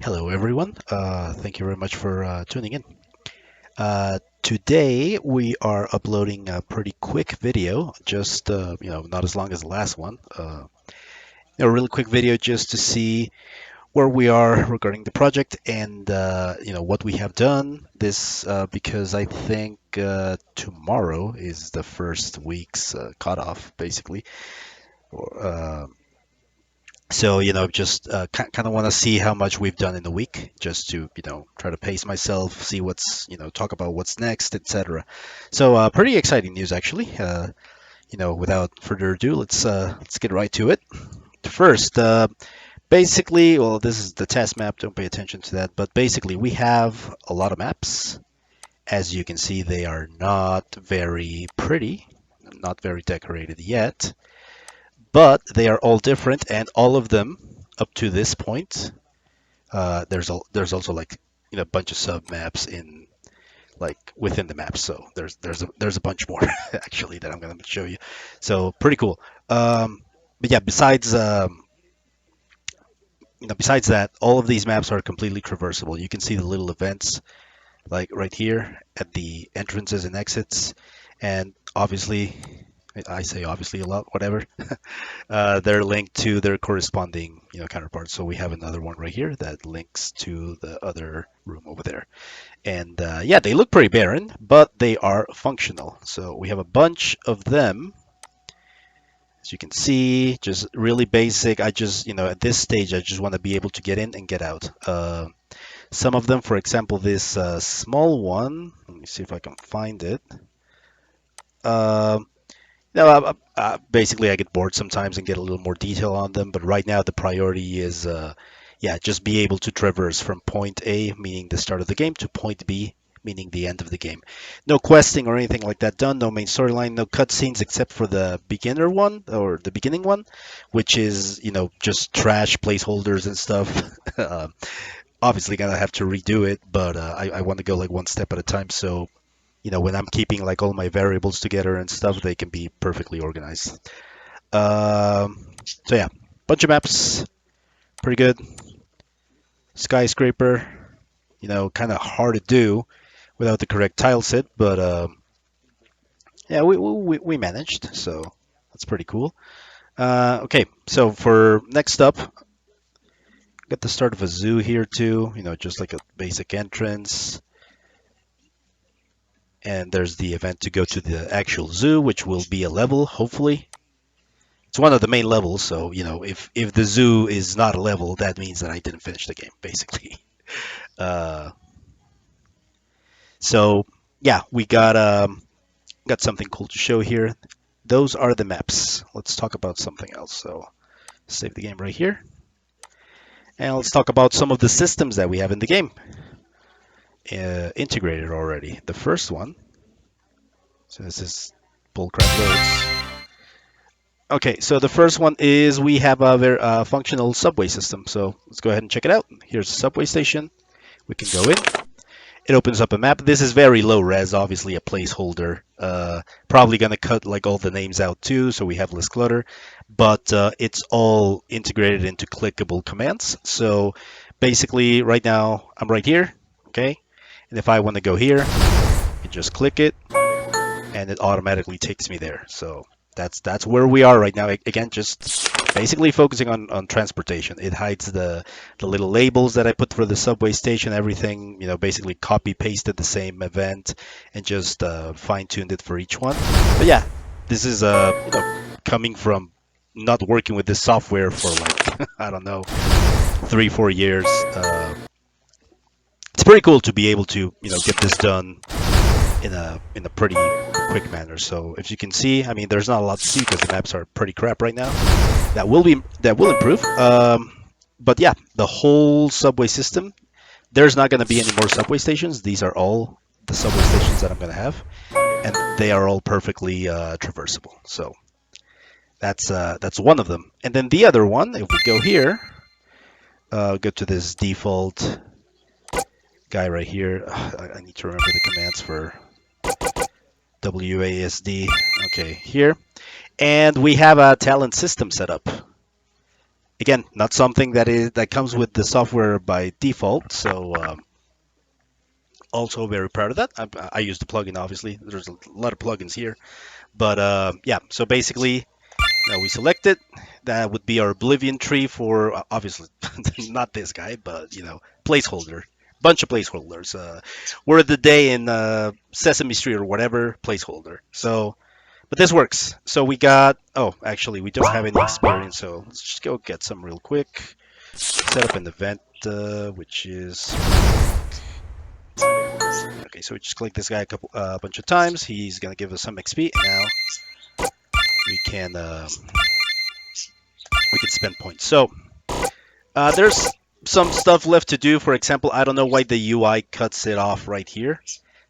Hello, everyone. Thank you very much for tuning in. Today we are uploading a pretty quick video, just not as long as the last one. A really quick video just to see where we are regarding the project and what we have done. This because I think tomorrow is the first week's cutoff, basically. Or, So, just kind of want to see how much we've done in the week, just to, try to pace myself, see talk about what's next, etc. So, pretty exciting news, actually. Without further ado, let's get right to it. First, basically, well, this is the test map. Don't pay attention to that. But basically, we have a lot of maps. As you can see, they are not very pretty, not very decorated yet, but they are all different, and all of them up to this point. There's also like a bunch of sub maps in like within the map. So there's a bunch more actually that I'm gonna show you. So pretty cool. But yeah, besides that, all of these maps are completely traversable. You can see the little events like right here at the entrances and exits, and obviously, I say obviously a lot, whatever. They're linked to their corresponding, counterparts. So we have another one right here that links to the other room over there. And yeah, they look pretty barren, but they are functional. So we have a bunch of them. As you can see, just really basic. I just, at this stage, I just want to be able to get in and get out. Some of them, for example, this small one. Let me see if I can find it. Um, No, basically I get bored sometimes and get a little more detail on them, but right now the priority is, yeah, just be able to traverse from point A, meaning the start of the game, to point B, meaning the end of the game. No questing or anything like that done, no main storyline, no cutscenes except for the beginner one, or the beginning one, which is, just trash placeholders and stuff. Uh, Obviously gonna have to redo it, but I want to go like one step at a time, so when I'm keeping like all my variables together and stuff, they can be perfectly organized. So yeah, bunch of maps, pretty good. Skyscraper, kind of hard to do without the correct tile set, but yeah, we managed, so that's pretty cool. Okay, so for next up, got the start of a zoo here too. Just like a basic entrance. And there's the event to go to the actual zoo, which will be a level, hopefully. It's one of the main levels, so if the zoo is not a level, that means that I didn't finish the game, basically. Uh, so yeah, we got something cool to show here. Those are the maps. Let's talk about something else. So save the game right here, and let's talk about some of the systems that we have in the game integrated already. The first one, so this is bullcrap loads. Okay, so the first one is we have a very functional subway system. So let's go ahead and check it out. Here's the subway station. We can go in. It opens up a map. This is very low res, obviously a placeholder. Probably gonna cut like all the names out too, so we have less clutter. But it's all integrated into clickable commands. So basically, right now I'm right here, okay. And if I want to go here, I just click it, and it automatically takes me there. So that's where we are right now. Again, just basically focusing on transportation. It hides the little labels that I put for the subway station, everything, basically copy pasted the same event and just fine tuned it for each one. But yeah, this is coming from not working with this software for like I don't know 3-4 years. It's pretty cool to be able to get this done in a pretty quick manner. So if you can see, I mean, there's not a lot to see because the maps are pretty crap right now. That will improve. But yeah, the whole subway system. There's not going to be any more subway stations. These are all the subway stations that I'm going to have, and they are all perfectly traversable. So that's one of them. And then the other one, if we go here, go to this default guy right here. I need to remember the commands for WASD. Okay, here. And we have a talent system set up. Again, not something that comes with the software by default. So also very proud of that. I use the plugin, obviously. There's a lot of plugins here, but yeah. So basically, we select it. That would be our Oblivion tree for obviously not this guy, but placeholder. Bunch of placeholders. Word of the day in Sesame Street or whatever placeholder. So, but this works. So we got. Oh, actually, we don't have any experience. So let's just go get some real quick. Set up an event, which is okay. So we just click this guy a bunch of times. He's gonna give us some XP, and now we can spend points. So there's some stuff left to do. For example, I don't know why the UI cuts it off right here.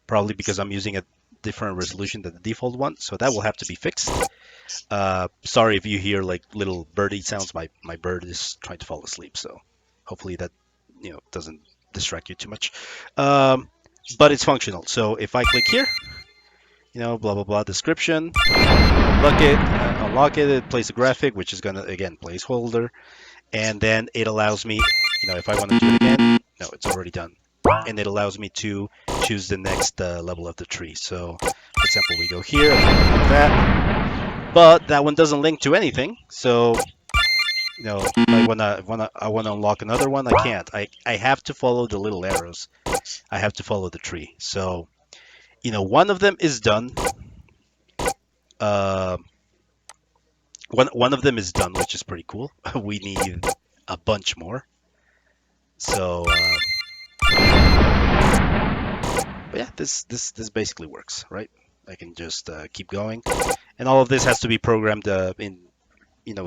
Probably because I'm using a different resolution than the default one. So that will have to be fixed. Sorry if you hear like little birdie sounds. My bird is trying to fall asleep. So hopefully that doesn't distract you too much. But it's functional. So if I click here, blah blah blah description, unlock it, it plays a graphic, which is gonna again placeholder, and then it allows me, if I want to do it again, no, it's already done, and it allows me to choose the next level of the tree. So, for example, we go here, like that, but that one doesn't link to anything. So, if I wanna unlock another one, I can't. I have to follow the little arrows. I have to follow the tree. So, one of them is done. Uh, one of them is done, which is pretty cool. We need a bunch more. So, but yeah, this basically works, right? I can just keep going, and all of this has to be programmed in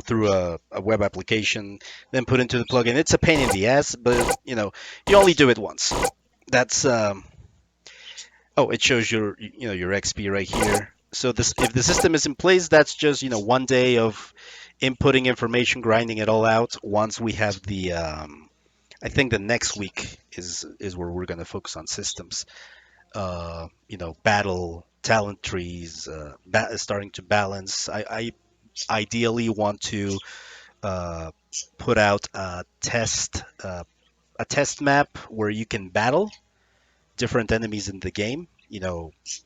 through a web application, then put into the plugin. It's a pain in the ass, but you only do it once. That's oh, it shows your XP right here. So this, if the system is in place, that's just one day of inputting information, grinding it all out. Once we have the I think the next week is where we're going to focus on systems. Battle talent trees, starting to balance. I ideally want to uh, put out a test map where you can battle different enemies in the game.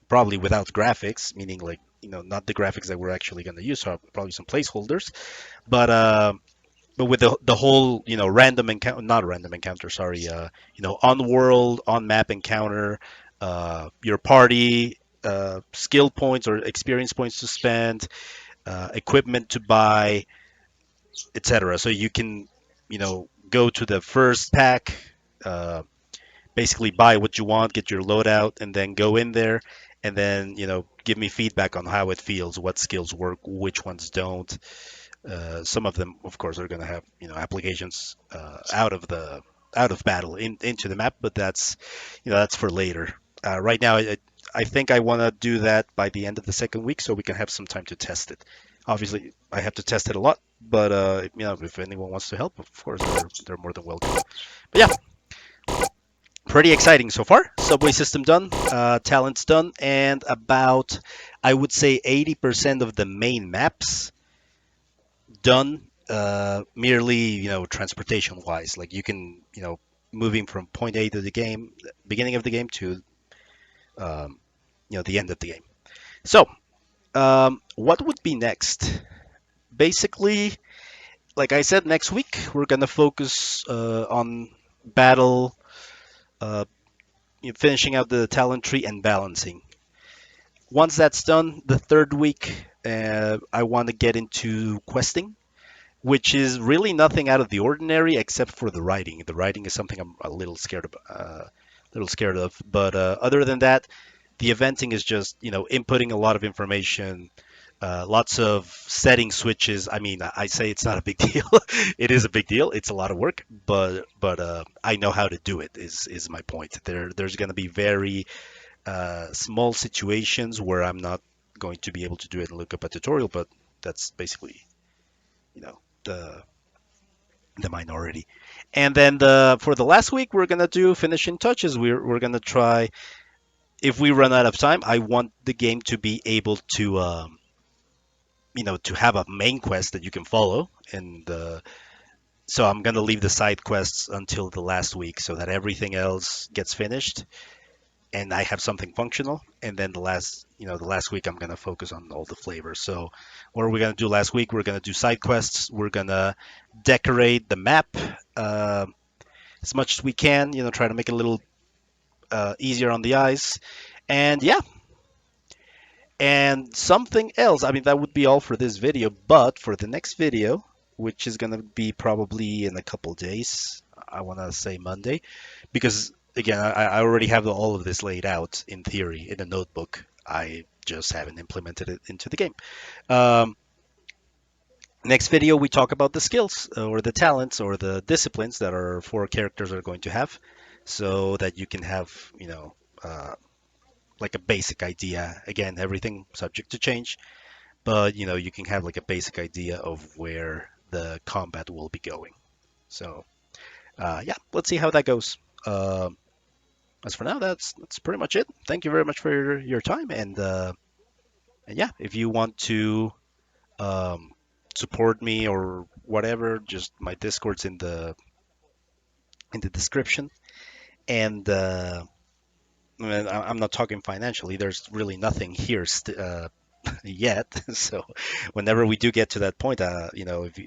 Probably without graphics, meaning like not the graphics that we're actually going to use, so probably some placeholders. But with the whole random encounter, not random encounter, sorry, on world, on map encounter, your party, skill points or experience points to spend, equipment to buy, etc. So you can go to the first pack, uh, basically buy what you want, get your loadout, and then go in there, and then give me feedback on how it feels, what skills work, which ones don't. Some of them, of course, are going to have applications out of battle into the map, but that's for later. Right now, I think I want to do that by the end of the second week, so we can have some time to test it. Obviously, I have to test it a lot, but if anyone wants to help, of course, they're more than welcome. But yeah, pretty exciting so far. Subway system done, talents done, and about, I would say, 80% of the main maps done. Merely, transportation wise, like you can, moving from point A to the game, beginning of the game to, um, the end of the game. So, what would be next? Basically, like I said, next week we're gonna focus on battle, uh, finishing out the talent tree and balancing. Once that's done, the third week, I want to get into questing, which is really nothing out of the ordinary except for the writing. The writing is something I'm a little scared of. But other than that, the eventing is just inputting a lot of information, lots of setting switches. I mean, I say it's not a big deal. It is a big deal. It's a lot of work, but I know how to do it. Is my point. There's going to be very small situations where I'm not going to be able to do it and look up a tutorial, but that's basically the minority. And then for the last week, we're gonna do finishing touches. We're gonna try. If we run out of time, I want the game to be able to to have a main quest that you can follow, and So I'm gonna leave the side quests until the last week so that everything else gets finished and I have something functional. And then the last week I'm gonna focus on all the flavors. So what are we gonna do last week? We're gonna do side quests. We're gonna decorate the map uh, as much as we can. Try to make it a little easier on the eyes. And yeah, and something else. I mean, that would be all for this video. But for the next video, which is gonna be probably in a couple days, I wanna say Monday, because again, I already have all of this laid out in theory in a notebook. I just haven't implemented it into the game. Um, Next video, we talk about the skills or the talents or the disciplines that our four characters are going to have, so that you can have, uh, like a basic idea. Again, everything subject to change, but you can have like a basic idea of where the combat will be going. So, yeah, let's see how that goes. As for now, that's pretty much it. Thank you very much for your time, and yeah, if you want to um, support me or whatever, just my Discord's in the description. And I'm not talking financially. There's really nothing here yet. So whenever we do get to that point, if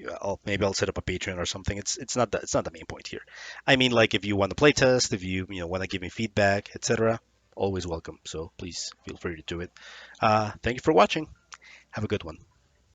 maybe I'll set up a Patreon or something. It's not the main point here. I mean, like if you want to play test, if you want to give me feedback, etc., always welcome. So please feel free to do it. Thank you for watching. Have a good one.